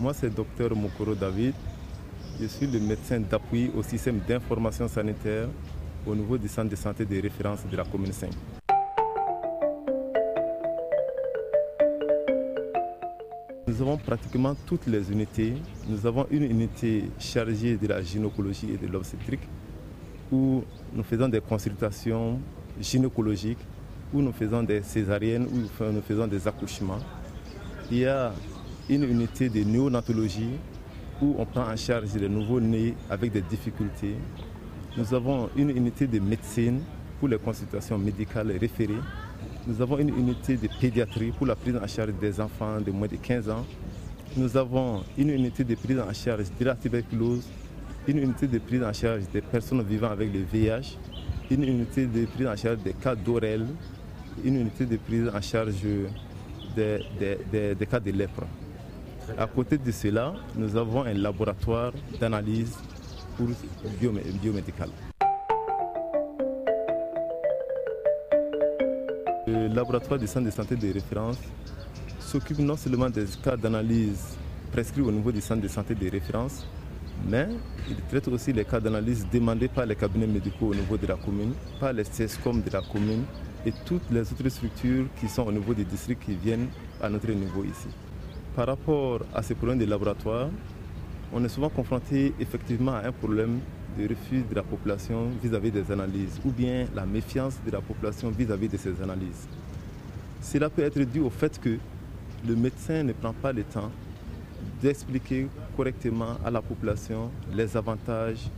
Moi, c'est Dr Mokoro David. Je suis le médecin d'appui au système d'information sanitaire au niveau du centre de santé de référence de la commune 5. Nous avons pratiquement toutes les unités. Nous avons une unité chargée de la gynécologie et de l'obstétrique où nous faisons des consultations gynécologiques, où nous faisons des césariennes, où nous faisons des accouchements. Il y a une unité de néonatologie où on prend en charge les nouveaux-nés avec des difficultés. Nous avons une unité de médecine pour les consultations médicales référées. Nous avons une unité de pédiatrie pour la prise en charge des enfants de moins de 15 ans. Nous avons une unité de prise en charge de la tuberculose, une unité de prise en charge des personnes vivant avec le VIH, une unité de prise en charge des cas d'ORL, une unité de prise en charge des cas de lèpre. À côté de cela, nous avons un laboratoire d'analyse pour biomédical. Le laboratoire du centre de santé de référence s'occupe non seulement des cas d'analyse prescrits au niveau du centre de santé de référence, mais il traite aussi les cas d'analyse demandés par les cabinets médicaux au niveau de la commune, par les CESCOM de la commune et toutes les autres structures qui sont au niveau des districts qui viennent à notre niveau ici. Par rapport à ces problèmes de laboratoire, on est souvent confronté effectivement à un problème de refus de la population vis-à-vis des analyses ou bien la méfiance de la population vis-à-vis de ces analyses. Cela peut être dû au fait que le médecin ne prend pas le temps d'expliquer correctement à la population les avantages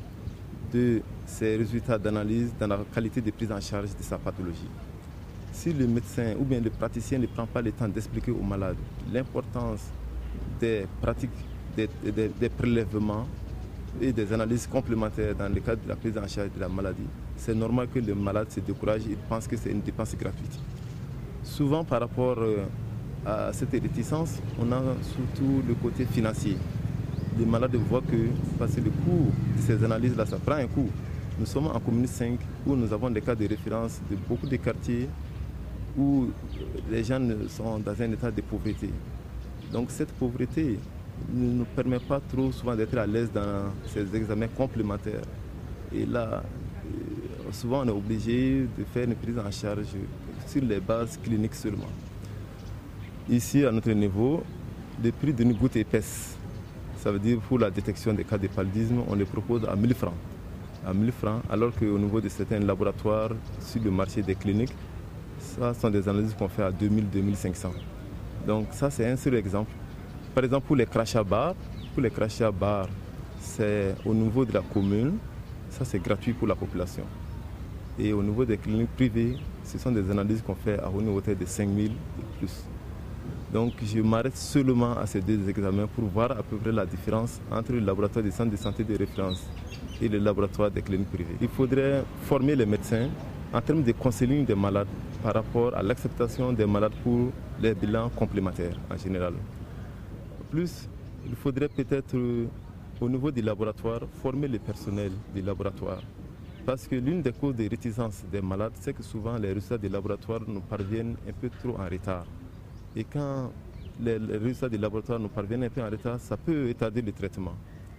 de ces résultats d'analyse dans la qualité de prise en charge de sa pathologie. Si le médecin ou bien le praticien ne prend pas le temps d'expliquer aux malades l'importance des pratiques, des prélèvements et des analyses complémentaires dans le cadre de la prise en charge de la maladie, c'est normal que le malade se décourage et pense que c'est une dépense gratuite. Souvent par rapport à cette réticence, on a surtout le côté financier. Les malades voient que, parce que le coût de ces analyses-là, ça prend un coût. Nous sommes en commune 5 où nous avons des cas de référence de beaucoup de quartiers où les gens sont dans un état de pauvreté. Donc cette pauvreté ne nous permet pas trop souvent d'être à l'aise dans ces examens complémentaires. Et là, souvent on est obligé de faire une prise en charge sur les bases cliniques seulement. Ici, à notre niveau, le prix d'une goutte épaisse, ça veut dire pour la détection des cas de paludisme, on les propose à 1000 francs. À 1000 francs, alors qu'au niveau de certains laboratoires sur le marché des cliniques, ça sont des analyses qu'on fait à 2000-2500. Donc ça, c'est un seul exemple. Par exemple, pour les crachats bars, c'est au niveau de la commune, ça c'est gratuit pour la population. Et au niveau des cliniques privées, ce sont des analyses qu'on fait à une hauteur de 5000 et plus. Donc je m'arrête seulement à ces deux examens pour voir à peu près la différence entre le laboratoire des centres de santé de référence et le laboratoire des cliniques privées. Il faudrait former les médecins en termes de counseling des malades par rapport à l'acceptation des malades pour les bilans complémentaires en général. Plus, il faudrait peut-être au niveau des laboratoires former le personnel des laboratoires. Parce que l'une des causes de réticence des malades, c'est que souvent les résultats des laboratoires nous parviennent un peu trop en retard. Et quand les résultats des laboratoires nous parviennent un peu en retard, ça peut retarder le traitement.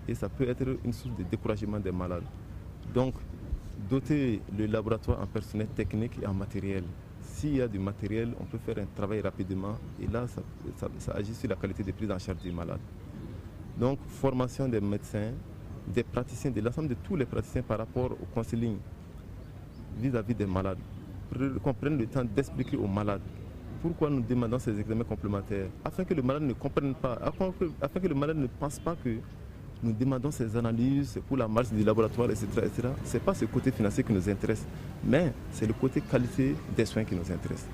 Et ça peut être une source de découragement des malades. Donc, doter le laboratoire en personnel technique et en matériel. S'il y a du matériel, on peut faire un travail rapidement et là, ça agit sur la qualité de prise en charge du malade. Donc, formation des médecins, des praticiens, de l'ensemble de tous les praticiens par rapport au counseling vis-à-vis des malades, pour qu'on prenne le temps d'expliquer aux malades pourquoi nous demandons ces examens complémentaires, afin que le malade ne comprenne pas, afin que le malade ne pense pas que nous demandons ces analyses pour la marche du laboratoire, etc. Ce n'est pas ce côté financier qui nous intéresse, mais c'est le côté qualité des soins qui nous intéresse.